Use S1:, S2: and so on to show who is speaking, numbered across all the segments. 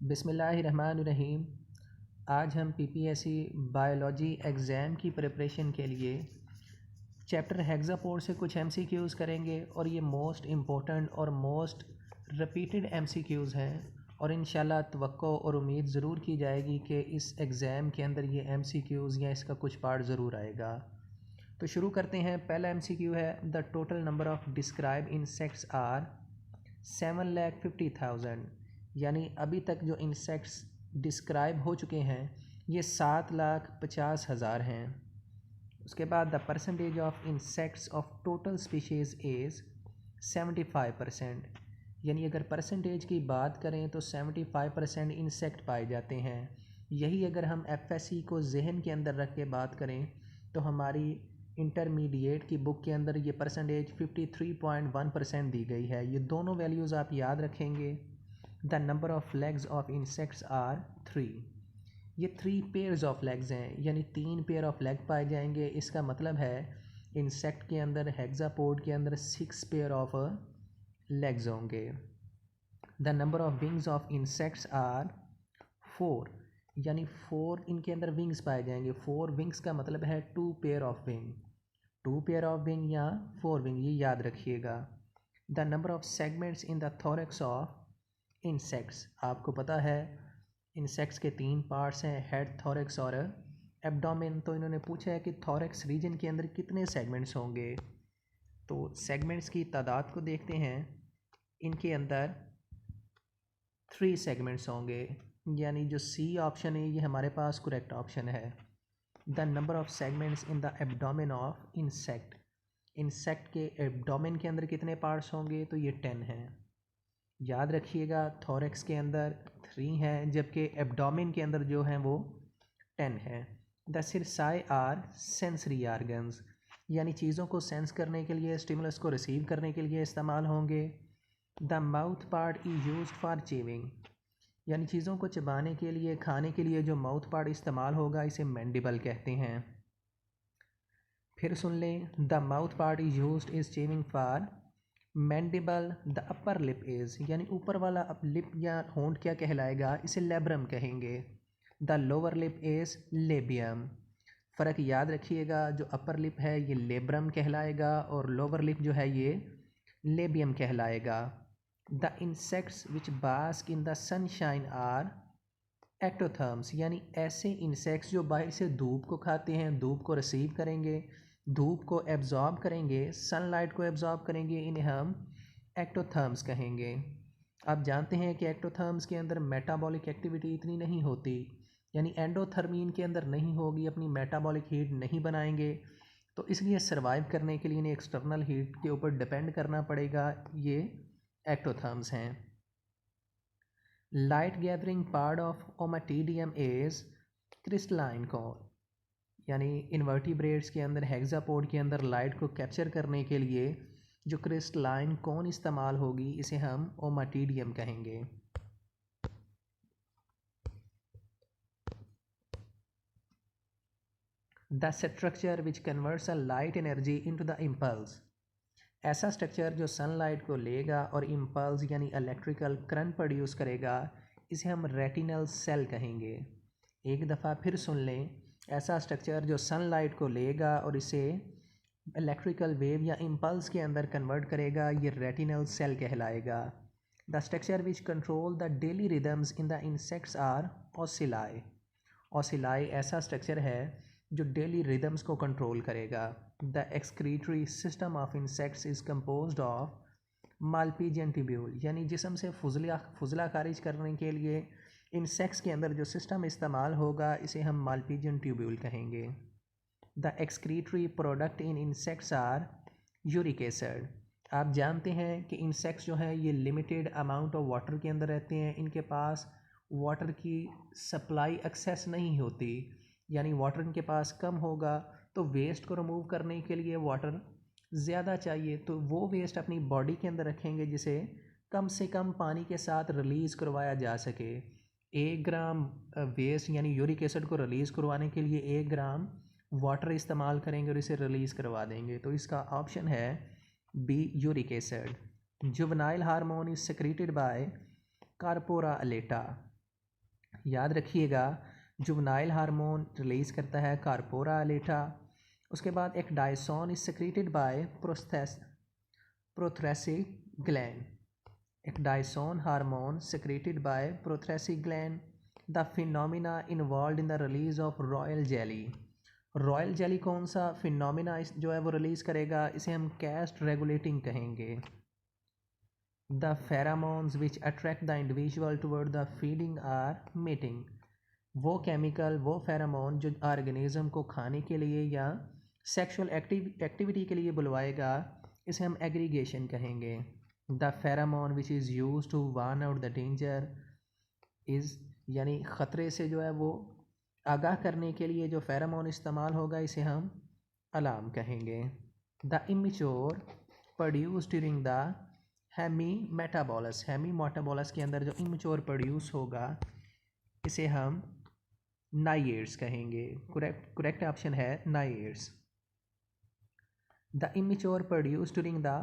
S1: बिस्मिल्लाहिर्रहमानिर्रहीम। आज हम पीपीएससी बायोलॉजी एग्ज़ाम की प्रिपरेशन के लिए चैप्टर हेक्सापोड से कुछ एमसीक्यूज़ करेंगे और ये मोस्ट इम्पोर्टेंट और मोस्ट रिपीटेड एमसीक्यूज़ हैं और इंशाल्लाह तवक्को और उम्मीद ज़रूर की जाएगी कि इस एग्ज़ाम के अंदर ये एमसीक्यूज़ या इसका कुछ पार्ट ज़रूर आएगा। तो शुरू करते हैं। पहला एमसीक्यू है the total number of describe insects are 7,50,000, यानी अभी तक जो इंसेक्ट्स डिस्क्राइब हो चुके हैं ये 7,50,000 हैं। उसके बाद the percentage of insects of total species is 75%, यानी अगर परसेंटेज की बात करें तो 75% इंसेक्ट पाए जाते हैं। यही अगर हम एफएससी को जहन के अंदर रख के बात करें तो हमारी इंटरमीडिएट की बुक के अंदर ये परसेंटेज 53.1% दी गई है। ये दोनों वैल्यूज़ आप याद रखेंगे। The number of legs of insects are 3, ये 3 पेयर्स ऑफ लेग्स हैं, यानी 3 पेयर ऑफ लेग पाए जाएंगे। इसका मतलब है इंसेक्ट के अंदर हेक्सापोड के अंदर 6 पेयर ऑफ लेग्स होंगे। The number of wings of insects are 4, यानी 4 इनके अंदर विंग्स पाए जाएंगे। 4 विंग्स का मतलब है 2 pair of wing, 2 pair of wing या 4 विंग, ये याद रखिएगा। The number of segments in the thorax of insects, आपको पता है इंसेक्ट्स के 3 पार्ट्स हैं, हेड, थोरैक्स और एब्डोमेन। तो इन्होंने पूछा है कि थोरैक्स रीजन के अंदर कितने सेगमेंट्स होंगे। तो सेगमेंट्स की तादाद को देखते हैं। इनके अंदर 3 सेगमेंट्स होंगे, यानी जो सी ऑप्शन है ये हमारे पास करेक्ट ऑप्शन है। The number of segments in the abdomen of insect, insect के एब्डोमेन के अंदर कितने पार्ट्स होंगे, तो ये 10 हैं। याद रखिएगा थोरैक्स के अंदर 3 हैं जबकि एब्डोमेन के अंदर जो हैं वो 10 हैं। द सिरसाई आर सेंसरी आर्गन्स, यानी चीज़ों को सेंस करने के लिए, स्टिमुलस को रिसीव करने के लिए इस्तेमाल होंगे। The mouth part is used for chewing, यानी चीज़ों को चबाने के लिए, खाने के लिए जो माउथ पार्ट इस्तेमाल होगा इसे मैंडिबल कहते हैं। फिर सुन लें, the mouth part is used is chewing for mandible. The upper lip is, यानी ऊपर वाला लिप या होंठ क्या कहलाएगा, इसे लेब्रम कहेंगे। The lower lip is labium. फ़र्क याद रखिएगा, जो अपर लिप है ये लेब्रम कहलाएगा और लोअर लिप जो है ये लेबियम कहलाएगा। The insects which bask in the sunshine are ectotherms, यानी ऐसे इंसेक्ट्स जो बाहर से धूप को खाते हैं, धूप को रिसीव करेंगे, धूप को एब्जॉर्ब करेंगे, सनलाइट को एब्जॉर्ब करेंगे, इन्हें हम एक्टोथर्म्स कहेंगे। आप जानते हैं कि एक्टोथर्म्स के अंदर मेटाबॉलिक एक्टिविटी इतनी नहीं होती, यानी एंडोथर्मीन के अंदर नहीं होगी, अपनी मेटाबॉलिक हीट नहीं बनाएंगे, तो इसलिए सर्वाइव करने के लिए इन्हें एक्सटर्नल हीट के ऊपर डिपेंड करना पड़ेगा। ये एक्टोथर्म्स हैं। Light gathering part of ommatidium is crystalline cone, यानी इन्वर्टिब्रेट्स के अंदर, हेक्सापोड के अंदर लाइट को कैप्चर करने के लिए जो क्रिस्टलाइन कौन इस्तेमाल होगी इसे हम ओमाटीडियम कहेंगे। The structure which converts a light energy into the impulse, ऐसा स्ट्रक्चर जो सनलाइट को लेगा और इम्पल्स यानी इलेक्ट्रिकल करंट प्रोड्यूस करेगा, इसे हम रेटिनल सेल कहेंगे। एक दफ़ा फिर सुन लें, ऐसा स्ट्रक्चर जो सनलाइट को लेगा और इसे इलेक्ट्रिकल वेव या इम्पल्स के अंदर कन्वर्ट करेगा, ये रेटिनल सेल कहलाएगा। The structure which control the daily rhythms in the insects are ocelli, ocelli ऐसा स्ट्रक्चर है जो डेली रिदम्स को कंट्रोल करेगा। The excretory system of insects is composed of Malpighian tubule, यानी जिस्म से फुजला खारिज करने के लिए इंसेक्ट्स के अंदर जो सिस्टम इस्तेमाल होगा इसे हम मालपीजियन ट्यूब्यूल कहेंगे। The excretory product in insects are uric acid, आप जानते हैं कि इंसेक्ट्स जो हैं ये लिमिटेड अमाउंट ऑफ वाटर के अंदर रहते हैं, इनके पास वाटर की सप्लाई एक्सेस नहीं होती, यानी वाटर इनके पास कम होगा तो वेस्ट को रिमूव करने के लिए वाटर ज़्यादा चाहिए, तो वो वेस्ट अपनी बॉडी के अंदर रखेंगे जिसे कम से कम पानी के साथ रिलीज़ करवाया जा सके। 1 ग्राम वेस्ट यानी यूरिक एसिड को रिलीज़ करवाने के लिए 1 ग्राम वाटर इस्तेमाल करेंगे और इसे रिलीज़ करवा देंगे, तो इसका ऑप्शन है B uric acid. Juvenile hormone is secreted by corpora allata, याद रखिएगा, जुवनाइल हार्मोन रिलीज़ करता है कार्पोरा अलेटा। उसके बाद ecdysone is secreted by prothoracic gland, ecdysone hormone secreted by prothoracic gland. The phenomena involve in the release of royal jelly, royal jelly कौन सा phenomena जो है वो रिलीज़ करेगा, इसे हम कैस्ट रेगुलेटिंग कहेंगे। The pheromones which attract the individual toward the feeding or mating, वो केमिकल, वो फेरामोन जो ऑर्गेनिज्म को खाने के लिए या सेक्सुअल एक्टिविटी के लिए बुलवाएगा, इसे हम एग्रीगेशन कहेंगे। The pheromone which is use to warn out the danger is, यानी ख़तरे से जो है वो आगाह करने के लिए जो फेरामोन इस्तेमाल होगा, इसे हम अलार्म कहेंगे। The immature produce during the hemimetabolous, hemimetabolous के अंदर जो इमेच्योर प्रोड्यूस होगा, इसे हम नाइएड्स कहेंगे। करेक्ट ऑप्शन है naiads. The immature produce during the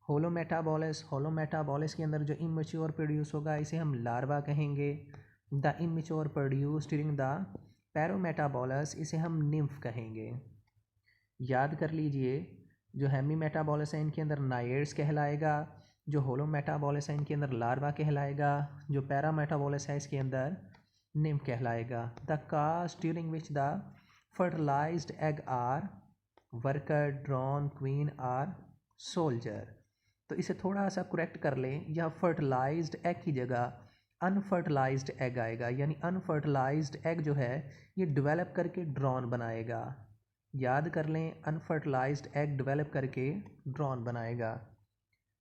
S1: holometabolous, holometabolous के अंदर जो इमेच्योर प्रोड्यूस होगा, इसे हम लार्वा कहेंगे। The immature produce during the paurometabolous, इसे हम निम्फ कहेंगे। याद कर लीजिए, जो हेमी मेटाबॉलस है इनके अंदर नाइएड्स कहलाएगा, जो होलोमेटाबॉलस है इनके अंदर लार्वा कहलाएगा, जो पैरामेटाबॉलस है इसके अंदर निम्फ कहलाएगा। The caste during which the fertilized egg are worker, drone, queen or soldier. तो इसे थोड़ा सा करेक्ट कर लें, यह फर्टिलाइज्ड एग की जगह अनफर्टिलाइज्ड एग आएगा, यानी अनफर्टिलाइज्ड एग जो है ये डेवलप करके ड्रोन बनाएगा। याद कर लें, अनफर्टिलाइज्ड एग डेवलप करके ड्रोन बनाएगा।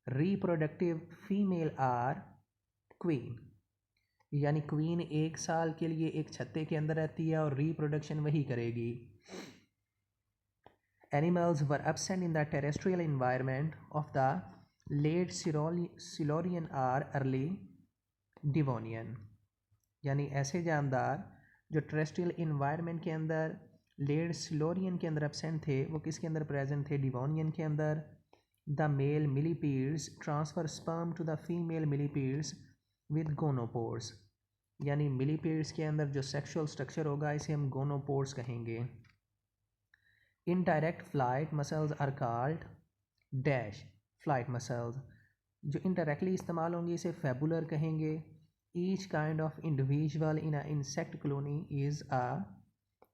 S1: रिप्रोडक्टिव फीमेल आर क्वीन, यानी क्वीन 1 साल के लिए एक छत्ते के अंदर रहती है और रिप्रोडक्शन वही करेगी। Animals were absent in the terrestrial environment of the late Silurian or early Devonian, यानी ऐसे जानदार जो टेरेस्ट्रियल इन्वायरमेंट के अंदर लेट सिलोरियन के अंदर एब्सेंट थे, वो किसके अंदर प्रेजेंट थे? डिवोनियन के अंदर। The male millipedes transfer sperm to the female millipedes with gonopores, यानी मिलीपीड्स के अंदर जो सेक्सुअल स्ट्रक्चर होगा, इसे हम गोनोपोर्स कहेंगे। Indirect flight muscles are called dash flight muscles, जो इनडायरेक्टली इस्तेमाल होंगी इसे फेबुलर कहेंगे। Each kind of individual in a insect colony is a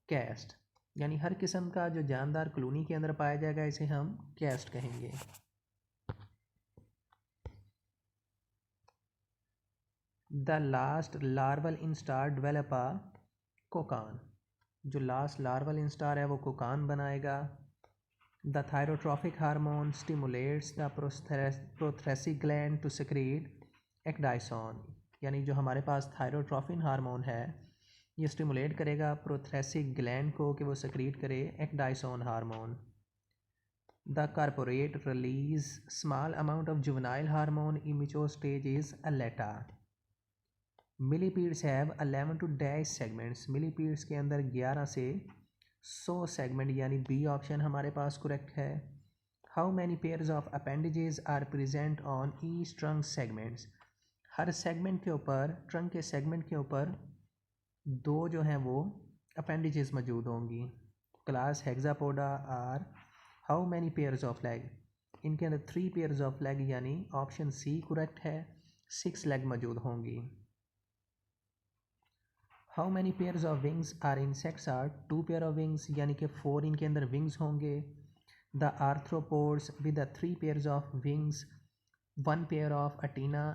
S1: caste, यानी हर किस्म का जो जानदार कॉलोनी के अंदर पाया जाएगा, इसे हम कैस्ट कहेंगे। The last larval instar develop a cocoon, जो लास्ट लार्वल इंस्टार है वो कोकान बनाएगा। The thyrotrophic hormone stimulates the prothoracic gland to secrete ecdysone, यानी जो हमारे पास थायरोट्रॉफिन हार्मोन है ये स्टिमुलेट करेगा प्रोथ्रेसिक ग्लैंड को कि वो सेक्रेट करे ecdysone hormone. The corporate release small amount of juvenile hormone immature stage is allata. Millipedes have 11 to dash segments, millipedes के अंदर 11 से 100 सेगमेंट, यानी बी ऑप्शन हमारे पास करेक्ट है। How many pairs of appendages are present on each trunk segments, हर segment के ऊपर, ट्रंक के सेगमेंट के ऊपर 2 जो हैं वो अपेंडेजेस मौजूद होंगी। Class hexapoda are how many pairs of leg, इनके अंदर 3 पेयर्स ऑफ लेग, यानी ऑप्शन सी करेक्ट है, 6 लेग मौजूद होंगी। How many pairs of wings are insects are 2 pair of wings, यानी कि 4 इनके अंदर विंग्स होंगे। The arthropods with 3 pairs of wings, 1 pair of antenna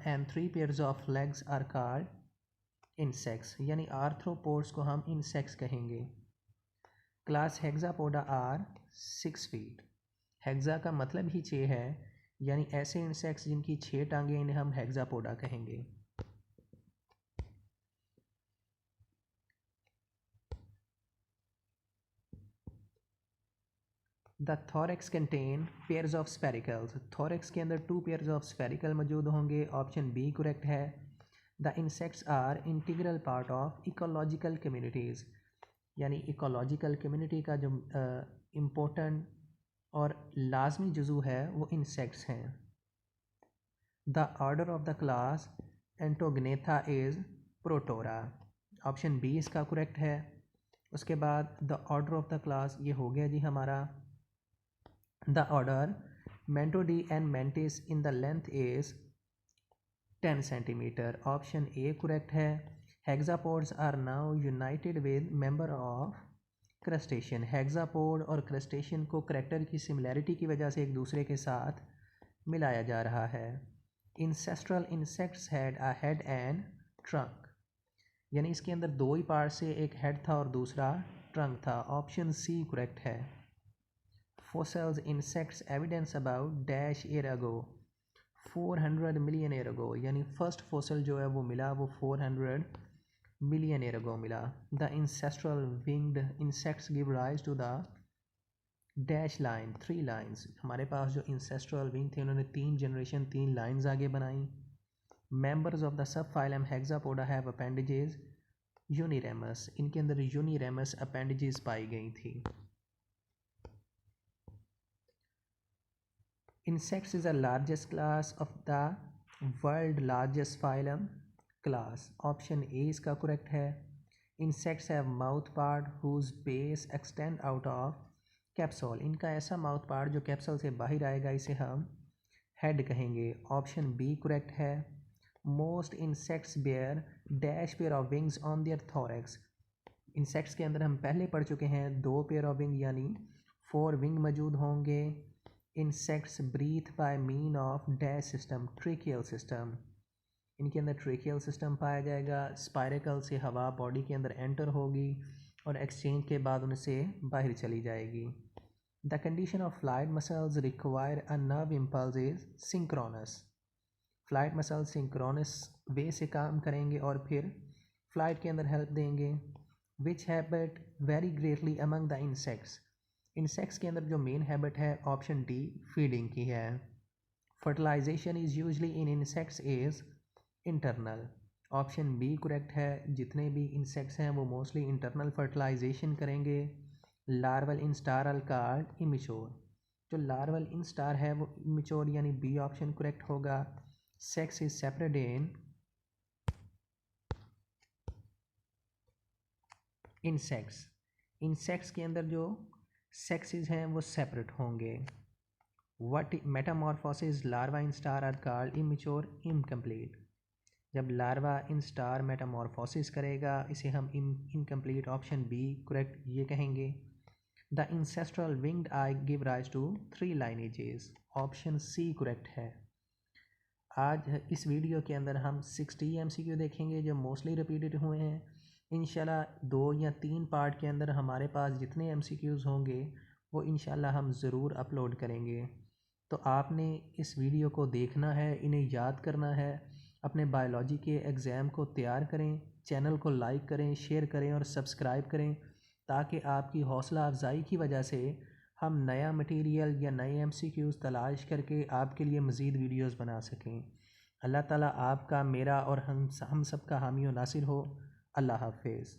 S1: and 3 pairs of legs are called insects, यानी arthropods को हम इंसेक्ट्स कहेंगे। Class hexapoda are 6 feet, hexa का मतलब ही 6 है, यानी ऐसे इंसेक्ट्स जिनकी 6 टांगें, इन्हें हम हेक्सापोडा कहेंगे। The thorax contain pairs of spiracles, thorax के अंदर 2 पेयर्स ऑफ स्पेरिकल मौजूद होंगे, ऑप्शन बी करेक्ट है। The insects are integral part of ecological communities, यानी इकोलॉजिकल कम्युनिटी का जो इम्पोर्टेंट और लाजमी जुज़ू है वो इंसेक्ट्स हैं। The order of the class Entognatha is Protura. Option B इसका करेक्ट है। उसके बाद the order of the class, ये हो गया जी हमारा। The order Mantodea and mantis in the length is 10 centimetre. Option A correct है। Hexapods are now united with member of crustacean. Hexapod और क्रस्टेशियन को करैक्टर की सिमिलैरिटी की वजह से एक दूसरे के साथ मिलाया जा रहा है। Ancestral insects had a head and trunk, यानी इसके अंदर दो ही पार्ट से, एक हेड था और दूसरा ट्रंक था। ऑप्शन सी करेक्ट है। Fossils insects evidence about dash year ago, 400 million year अगो, यानी फर्स्ट फोसिल जो है वो मिला वो 400 मिलियन ईयर अगो मिला। The ancestral winged insects give rise to the dash line, 3 lines. हमारे पास जो इंसेस्ट्रल विंग थे उन्होंने 3 जनरेशन 3 लाइन्स आगे बनाई। Members of the subphylum Hexapoda have appendages uniramous, इनके अंदर यूनिरेमस अपेंडेजेस पाई गई थी। Insects is the largest class of the world largest phylum class. Option A इसका correct है। Insects have mouth part whose base extend out of capsule. इनका ऐसा mouth part जो capsule से बाहर आएगा इसे हम head कहेंगे। Option B correct है। Most insects bear dash pair of wings on their thorax. Insects के अंदर हम पहले पढ़ चुके हैं 2 pair of wing यानी 4 wing मौजूद होंगे। Insects breathe by mean of dash system, tracheal system. इनके अंदर ट्रेकियल सिस्टम पाया जाएगा। स्पायरिकल से हवा बॉडी के अंदर एंटर होगी और एक्सचेंज के बाद उनसे बाहर चली जाएगी। The condition of flight muscles require a nerve impulse is synchronous. Flight muscles synchronous way से काम करेंगे और फिर फ्लाइट के अंदर हेल्प देंगे। Which habit very greatly among the insects, insects के अंदर जो मेन हैबिट है ऑप्शन डी फीडिंग की है। Fertilisation is usually in insects is internal. Option B correct है। जितने भी इंसेक्ट्स हैं वो मोस्टली इंटरनल फर्टिलाइजेशन करेंगे। Larval instar are called immature, जो लार्वल इंस्टार है वो इमेच्योर, यानी बी ऑप्शन करेक्ट होगा। Sex is separate in insects, insects के अंदर जो सेक्सेस हैं वो सेपरेट होंगे। What metamorphosis larva instar are called immature incomplete. जब लार्वा इन स्टार मेटामॉर्फोसिस करेगा इसे हम इनकम्प्लीट, ऑप्शन बी करेक्ट ये कहेंगे। The ancestral winged I give rise to 3 lineages, option C correct है। आज इस वीडियो के अंदर हम 60 MCQ देखेंगे जो मोस्टली रिपीटेड हुए हैं। इंशाल्लाह 2 या 3 पार्ट के अंदर हमारे पास जितने MCQs होंगे वो इंशाल्लाह हम ज़रूर अपलोड करेंगे। तो आपने इस वीडियो को देखना है, इन्हें याद करना है, अपने बायोलॉजी के एग्ज़ाम को तैयार करें। चैनल को लाइक करें, शेयर करें और सब्सक्राइब करें ताकि आपकी हौसला अफजाई की वजह से हम नया मटेरियल या नए MCQs तलाश करके आपके लिए मज़ीद वीडियोस बना सकें। अल्लाह ताला आपका, मेरा और हम सब का हामी और नासिर हो। अल्लाह हाफ़िज़।